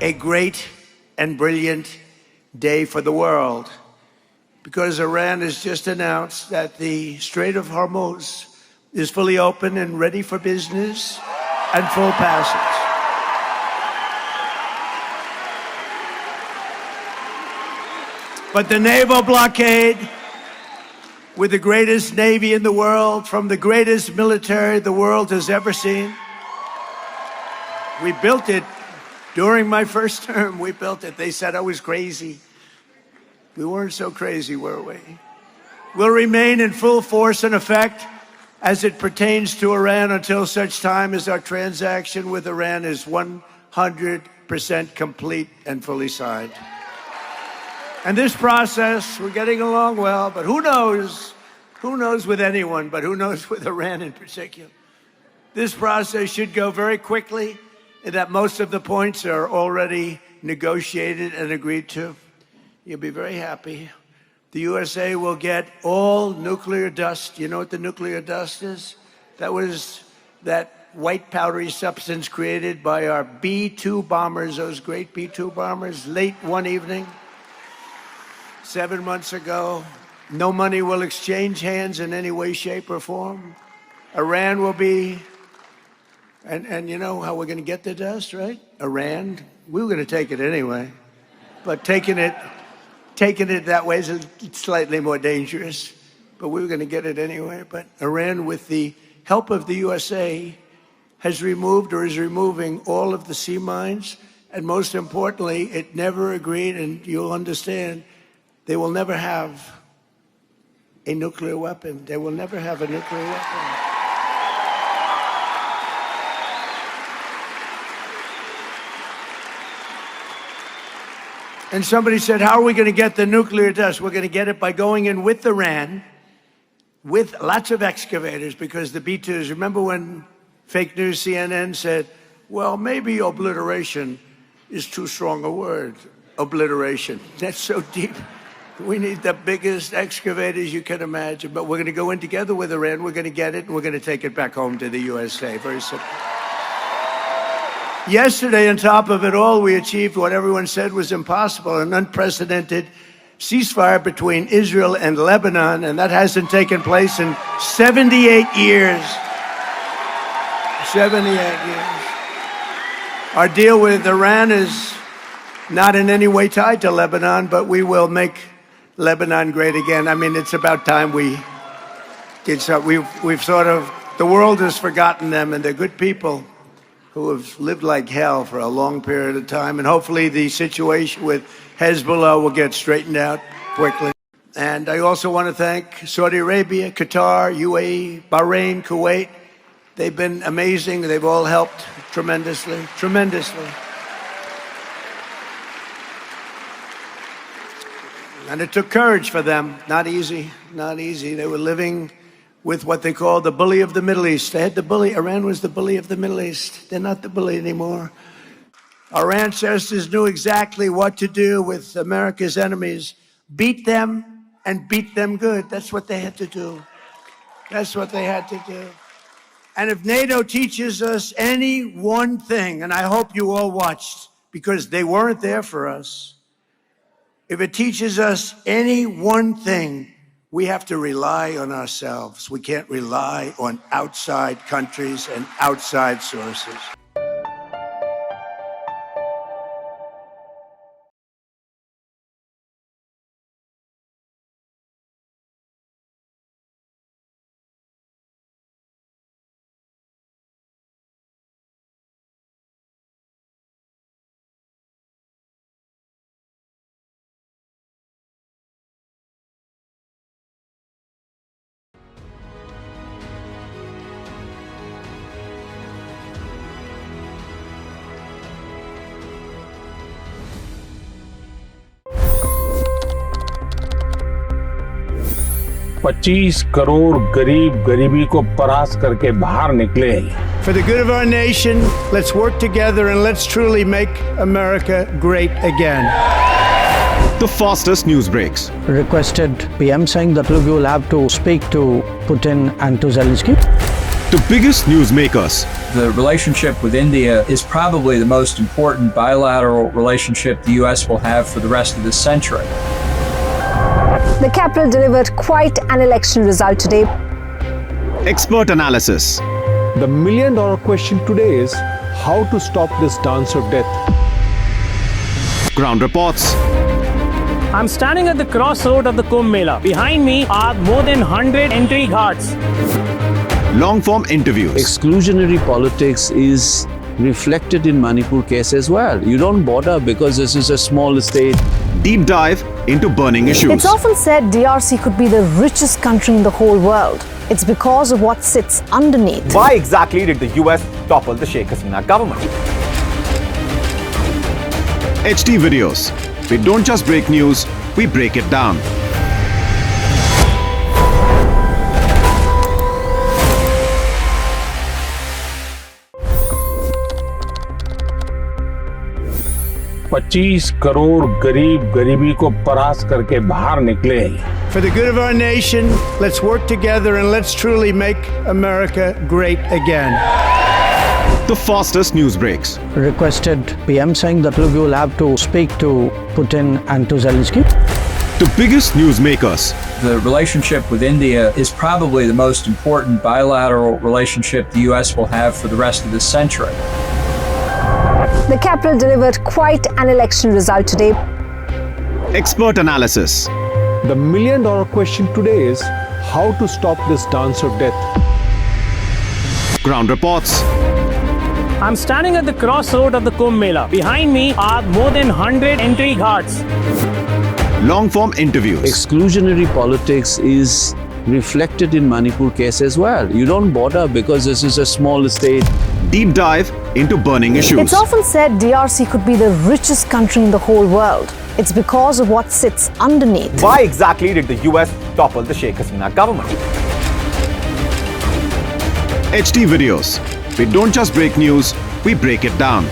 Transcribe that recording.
a great and brilliant day for the world, because Iran has just announced that the Strait of Hormuz is fully open and ready for business and full passage. But the naval blockade, with the greatest navy in the world, from the greatest military the world has ever seen, we built it during my first term. We built it. They said I was crazy. We weren't so crazy, were we? Will remain in full force and effect as it pertains to Iran until such time as our transaction with Iran is 100% complete and fully signed. And this process, we're getting along well, but who knows with anyone, but who knows with Iran in particular. This process should go very quickly, in that most of the points are already negotiated and agreed to. You'll be very happy. The USA will get all nuclear dust. You know what the nuclear dust is? That was that white powdery substance created by our B-2 bombers, those great B-2 bombers, late one evening, 7 months ago. No money will exchange hands in any way, shape, or form. Iran will be, and you know how we're going to get the dust, right? Iran, we were going to take it anyway, but taking it that way is slightly more dangerous, but we were going to get it anyway. But Iran, with the help of the USA, has removed or is removing all of the sea mines, and most importantly, it never agreed, and you'll understand, they will never have a nuclear weapon. They will never have a nuclear weapon. And somebody said, how are we going to get the nuclear dust? We're going to get it by going in with Iran, with lots of excavators, because the B-2s, remember when fake news CNN said, well, maybe obliteration is too strong a word, obliteration. That's so deep. We need the biggest excavators you can imagine, but we're going to go in together with Iran, we're going to get it, and we're going to take it back home to the USA. Very simple. Yesterday, on top of it all, we achieved what everyone said was impossible, an unprecedented ceasefire between Israel and Lebanon, and that hasn't taken place in 78 years. 78 years. Our deal with Iran is not in any way tied to Lebanon, but we will make Lebanon great again. I mean, it's about time we did so. We've sort of, the world has forgotten them, and they're good people who have lived like hell for a long period of time. And hopefully the situation with Hezbollah will get straightened out quickly. And I also want to thank Saudi Arabia, Qatar, UAE, Bahrain, Kuwait. They've been amazing. They've all helped tremendously, tremendously. And it took courage for them. Not easy, not easy. They were living with what they call the bully of the Middle East. They had the bully. Iran was the bully of the Middle East. They're not the bully anymore. Our ancestors knew exactly what to do with America's enemies. Beat them and beat them good. That's what they had to do. That's what they had to do. And if NATO teaches us any one thing, and I hope you all watched, because they weren't there for us, if it teaches us any one thing, we have to rely on ourselves. We can't rely on outside countries and outside sources. $25 crore गरीब गरीबी को परास्त करके बाहर निकले। For the good of our nation, let's work together and let's truly make America great again. The fastest news breaks. Requested PM saying that look, you will have to speak to Putin and to Zelensky. to biggest newsmakers. The relationship with India is probably the most important bilateral relationship the U.S. will have for the rest of this century. The capital delivered quite an election result today. Expert analysis. The million-dollar question today is how to stop this dance of death. Ground reports. I'm standing at the crossroad of the Kumbh Mela. Behind me are more than 100 entry ghats. Long-form interviews. Exclusionary politics is reflected in Manipur case as well. You don't bother because this is a small state. Deep dive into burning issues. It's often said DRC could be the richest country in the whole world. It's because of what sits underneath. Why exactly did the US topple the Sheikh Hasina government? HT videos. We don't just break news, we break it down. $25 crore गरीब गरीबी को परास्त करके बाहर निकले। For the good of our nation, let's work together and let's truly make America great again. The fastest news breaks. Requested PM saying that look, you will have to speak to Putin and to Zelensky. To biggest newsmakers. The relationship with India is probably the most important bilateral relationship the U.S. will have for the rest of this century. The capital delivered quite an election result today. Expert analysis. The million-dollar question today is how to stop this dance of death. Ground reports. I'm standing at the crossroad of the Kumbh Mela. Behind me are more than 100 entry ghats. Long-form interviews. Exclusionary politics is reflected in Manipur case as well. You don't bother because this is a small state. Deep dive into burning issues. It's often said DRC could be the richest country in the whole world. It's because of what sits underneath. Why exactly did the US topple the Sheikh Hasina government? HT videos. We don't just break news, we break it down.